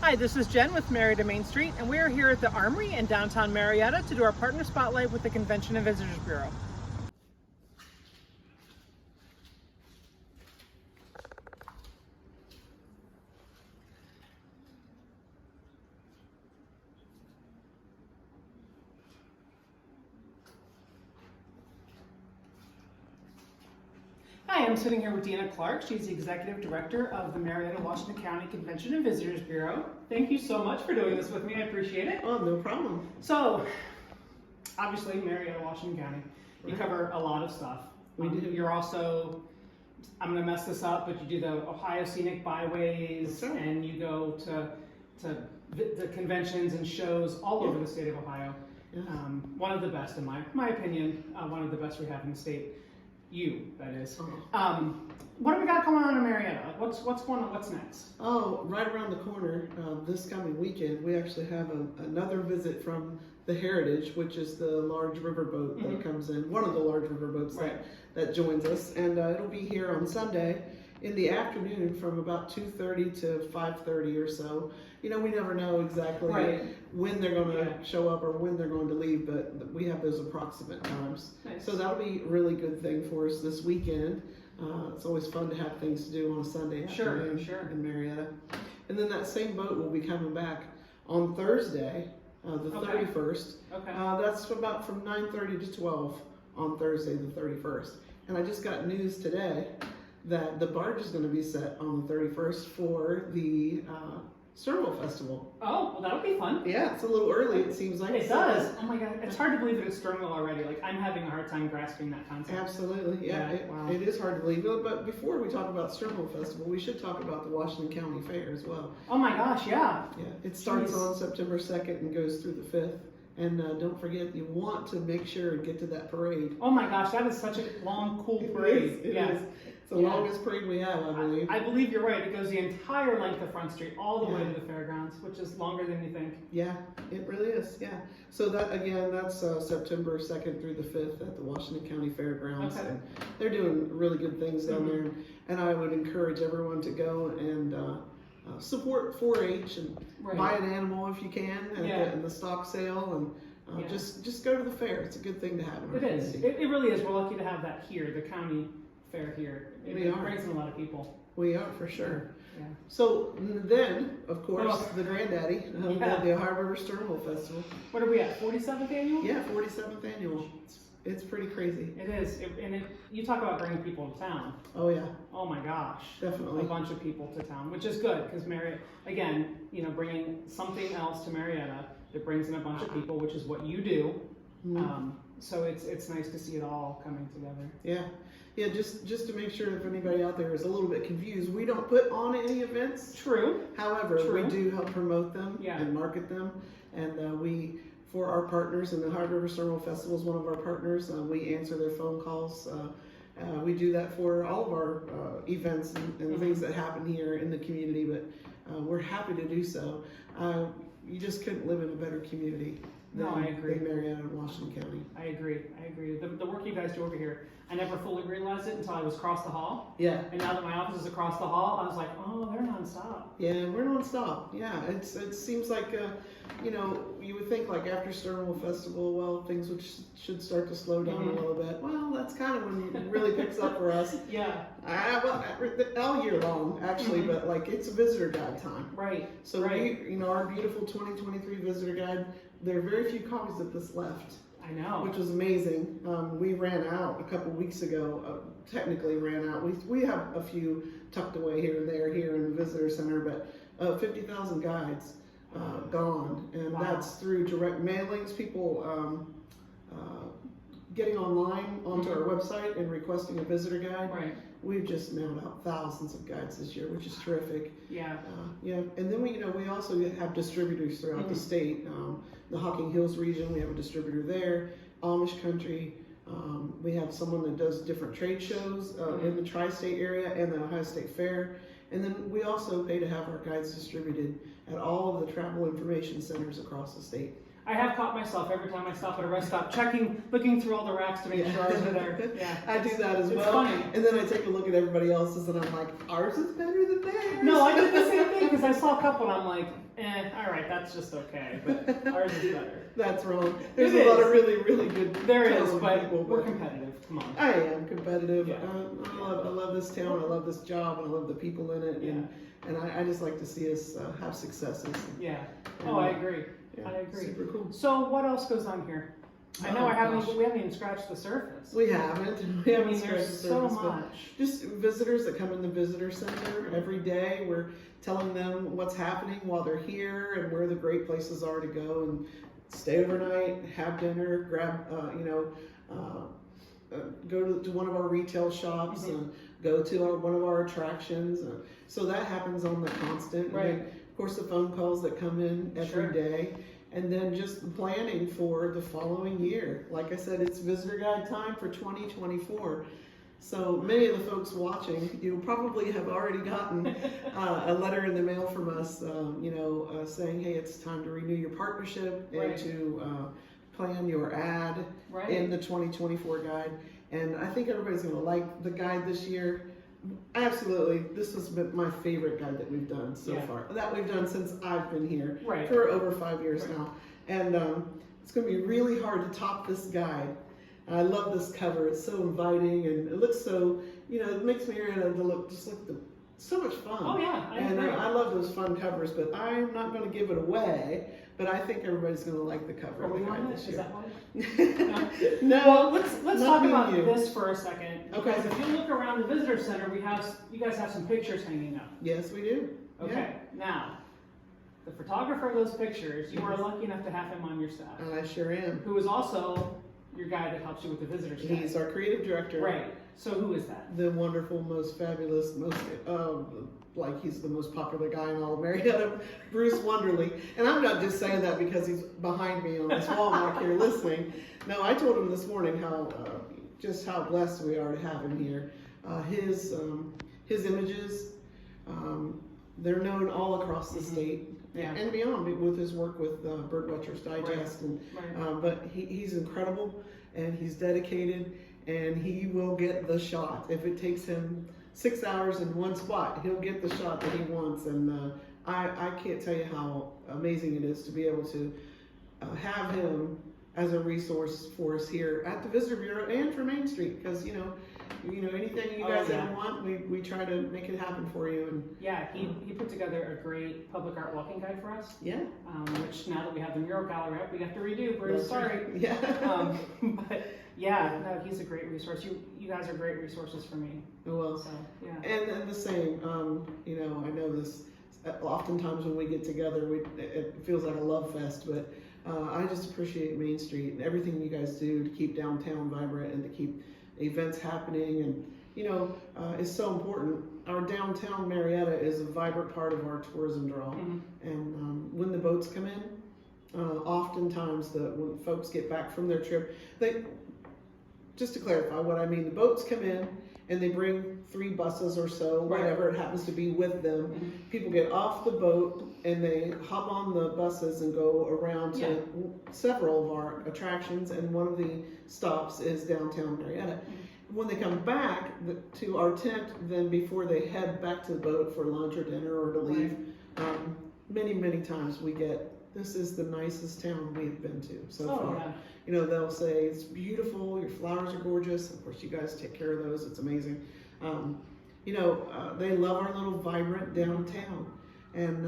Hi, this is Jen with Marietta Main Street, and we are here at the Armory in downtown Marietta to do our partner spotlight with the Convention and Visitors Bureau. Hi, I'm sitting here with Deanna Clark. She's the Executive Director of the Marietta-Washington County Convention and Visitors Bureau. Thank you so much for doing this with me. I appreciate it. Oh, no problem. So, obviously, Marietta-Washington County, you cover a lot of stuff. We do. You're also, I'm going to mess this up, but you do the Ohio Scenic Byways, That's right. and you go to the conventions and shows all over the state of Ohio. Yes. One of the best, in my opinion, one of the best we have in the state. That is. What do we got going on in Marietta? What's going on? What's next? Oh, right around the corner, this coming weekend, we actually have another visit from the Heritage, which is the large riverboat that comes in, one of the large riverboats that joins us. And it'll be here on Sunday in the afternoon from about 2:30 to 5:30 or so. You know, we never know exactly when they're going to show up or when they're going to leave, but we have those approximate times. Nice. So that'll be a really good thing for us this weekend. It's always fun to have things to do on a Sunday afternoon in Marietta. And then that same boat will be coming back on Thursday, the 31st. Okay. That's about from 9:30 to 12 on Thursday the 31st. And I just got news today that the barge is going to be set on the 31st for the Sternwell Festival. Oh, well, that'll be fun. Yeah, it's a little early, it seems like. It does. Oh my God, it's hard to believe that it's Sternwell already. Like, I'm having a hard time grasping that concept. Absolutely, yeah. It is hard to believe. But before we talk about Sternwell Festival, we should talk about the Washington County Fair as well. Oh my gosh, yeah. Yeah, it starts on September 2nd and goes through the 5th. And don't forget, you want to make sure and get to that parade. Oh my gosh, that is such a long, cool parade. It is. It's the longest parade we have, I believe. I believe you're right. It goes the entire length of Front Street all the way to the fairgrounds, which is longer than you think. Yeah, it really is, yeah. So that, again, that's September 2nd through the 5th at the Washington County Fairgrounds. Okay. And they're doing really good things down there. And I would encourage everyone to go and support 4-H and buy an animal if you can at the stock sale, and just go to the fair. It's a good thing to have in our community. It really is. We're lucky to have that here, the county fair here. It brings in a lot of people. We are, for sure. Yeah. So then, of course, the granddaddy, the Ohio River Sternwell Festival. What are we at, 47th annual? Yeah, 47th annual. It's pretty crazy. It is. You talk about bringing people to town. Oh, yeah. Oh, my gosh. Definitely. A bunch of people to town, which is good because Marietta, again, bringing something else to Marietta that brings in a bunch of people, which is what you do. So it's nice to see it all coming together. Yeah. Yeah, just to make sure if anybody out there is a little bit confused, we don't put on any events. True. However, we do help promote them and market them. And for our partners, and the Ohio River Sternwell Festival is one of our partners, we answer their phone calls. We do that for all of our events and things that happen here in the community, but we're happy to do so. You just couldn't live in a better community than Marietta and Washington County. I agree. The work you guys do over here, I never fully realized it until I was across the hall. Yeah. And now that my office is across the hall, I was like, oh, they're nonstop. Yeah, we're nonstop. Yeah, it seems like, you would think like after Sternwell Festival, well, things should start to slow down a little bit. Well, that's kind of when it really picks up for us. Yeah. Well, all year long, actually, but like it's a visitor guide time. Right. So we, our beautiful 2023 visitor guide, there are very few copies of this left. I know. Which was amazing. We ran out a couple weeks ago, technically ran out. We have a few tucked away here and there here in the visitor center, but 50,000 guides gone. And that's through direct mailings, people getting online onto our website and requesting a visitor guide. Right. We've just mailed out thousands of guides this year, which is terrific. Yeah. And then we also have distributors throughout the state. The Hocking Hills region, we have a distributor there. Amish country, we have someone that does different trade shows in the tri-state area and the Ohio State Fair. And then we also pay to have our guides distributed at all of the travel information centers across the state. I have caught myself every time I stop at a rest stop, looking through all the racks to make sure ours are there. Yeah, I do that as well. Funny. And then I take a look at everybody else's, and I'm like, ours is better than theirs. No, I did the same thing because because I saw a couple and I'm like, all right, that's just okay, but ours is better. That's wrong. There's It a lot is. of really good There is, talented but people, we're competitive. Come on. I am competitive. Yeah. I love this town. I love this job. I love the people in it. And I just like to see us have successes. Yeah. And, Oh, I agree. yeah, I agree. Super cool. So what else goes on here? I know Oh, we haven't gosh. even scratched the surface. We haven't. We haven't scratched there's the so surface, but much. just visitors that come in the visitor center every day. We're telling them what's happening while they're here and where the great places are to go and stay overnight, have dinner, grab, go to one of our retail shops, go to one of our attractions. So that happens on the constant. Right. And then, of course, the phone calls that come in every day. And then just the planning for the following year. Like I said, it's visitor guide time for 2024. So many of the folks watching, you probably have already gotten a letter in the mail from us, saying, hey, it's time to renew your partnership and to plan your ad in the 2024 guide. And I think everybody's going to like the guide this year. Absolutely, this has been my favorite guide that we've done so far. That we've done since I've been here for over 5 years now. And it's going to be really hard to top this guide. I love this cover. It's so inviting and it looks so, it makes Marietta look so much fun. Oh yeah, I agree. I love those fun covers, but I'm not going to give it away. But I think everybody's going to like the cover of the guide this year. Is that what No. Well, let's talk about you. this for a second. Okay. Because if you look around the visitor center, you guys have some pictures hanging up. Yes, we do. Okay. Now, the photographer of those pictures, you are lucky enough to have him on your staff. I sure am. Who is also your guy that helps you with the visitors guide. He's our creative director. Right. So who is that? The wonderful, most fabulous, he's the most popular guy in all of Marietta, Bruce Wonderly. And I'm not just saying that because he's behind me on this wall back here listening. No, I told him this morning just how blessed we are to have him here. His images, they're known all across the state and beyond with his work with Birdwatchers Digest. But he's incredible and he's dedicated and he will get the shot. If it takes him 6 hours in one spot, he'll get the shot that he wants. And I can't tell you how amazing it is to be able to have him as a resource for us here at the Visitor Bureau and for Main Street, because anything you guys ever want, we try to make it happen for you. And he put together a great public art walking guide for us. Yeah. Which now that we have the mural gallery up, we have to redo. We're sorry. Right. Yeah. But yeah, no, he's a great resource. You guys are great resources for me. Well, so yeah. And the same. I know this. Oftentimes when we get together, it feels like a love fest, but I just appreciate Main Street and everything you guys do to keep downtown vibrant and to keep events happening. And it's so important. Our downtown Marietta is a vibrant part of our tourism draw. And when the boats come in, oftentimes when folks get back from their trip, just to clarify what I mean, the boats come in and they bring 3 buses or so, whatever it happens to be with them. People get off the boat and they hop on the buses and go around to several of our attractions, and one of the stops is downtown Marietta. When they come back to our tent, then before they head back to the boat for lunch or dinner or to leave, many times we get, this is the nicest town we've been to so far. Yeah. They'll say, it's beautiful, your flowers are gorgeous. Of course, you guys take care of those, it's amazing. They love our little vibrant downtown. And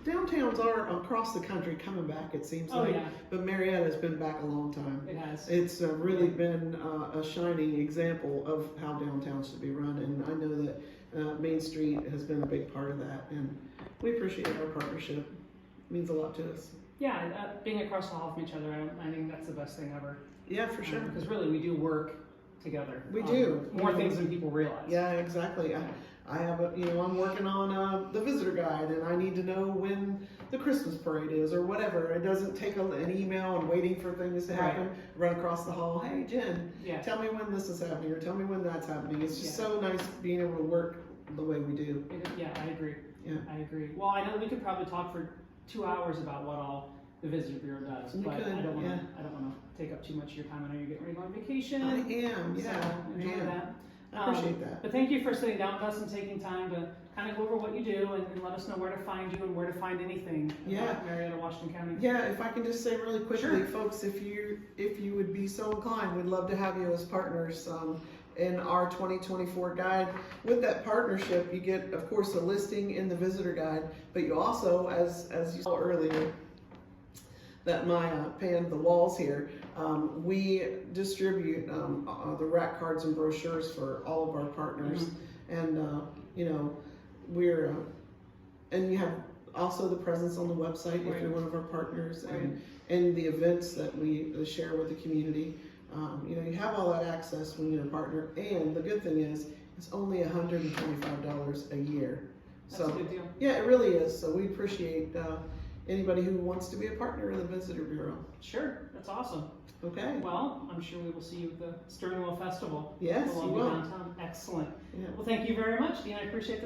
downtowns are across the country coming back, it seems like. But Marietta has been back a long time. It has. It's really been a shining example of how downtown should be run. And I know that Main Street has been a big part of that. And we appreciate our partnership. It means a lot to us. Yeah, being across the hall from each other, I think that's the best thing ever. Yeah, for sure. Because really, we do work together. We do. More things than people realize. Yeah, exactly. I have I'm working on the visitor guide, and I need to know when the Christmas parade is or whatever. It doesn't take an email and waiting for things to happen. Run across the hall. Hey, Jen, tell me when this is happening, or tell me when that's happening. It's just so nice being able to work the way we do. I agree. Yeah, I agree. Well, I know we could probably talk for 2 hours about what all the Visitor Bureau does, but I don't want to take up too much of your time. I know you're getting ready to go on vacation. I am. Yeah, so enjoy that. I appreciate that. But thank you for sitting down with us and taking time to kind of go over what you do and let us know where to find you and where to find anything about Marietta-Washington County. Yeah, if I can just say really quickly, Sure. folks, if you would be so inclined, we'd love to have you as partners in our 2024 guide. With that partnership, you get, of course, a listing in the visitor guide, but you also, as you saw earlier, that Maya panned the walls here, we distribute the rack cards and brochures for all of our partners. And you know, we're and you have also the presence on the website if you're one of our partners, and the events that we share with the community. You know, you have all that access when you're a partner, and the good thing is it's only $125 a year. That's a good deal. Yeah, it really is. So we appreciate anybody who wants to be a partner of the Visitor Bureau. Sure, that's awesome. Okay. Well, I'm sure we will see you at the Sternwell Festival. Yes, you will. Downtown. Excellent. Yeah. Well, thank you very much, Dean. I appreciate the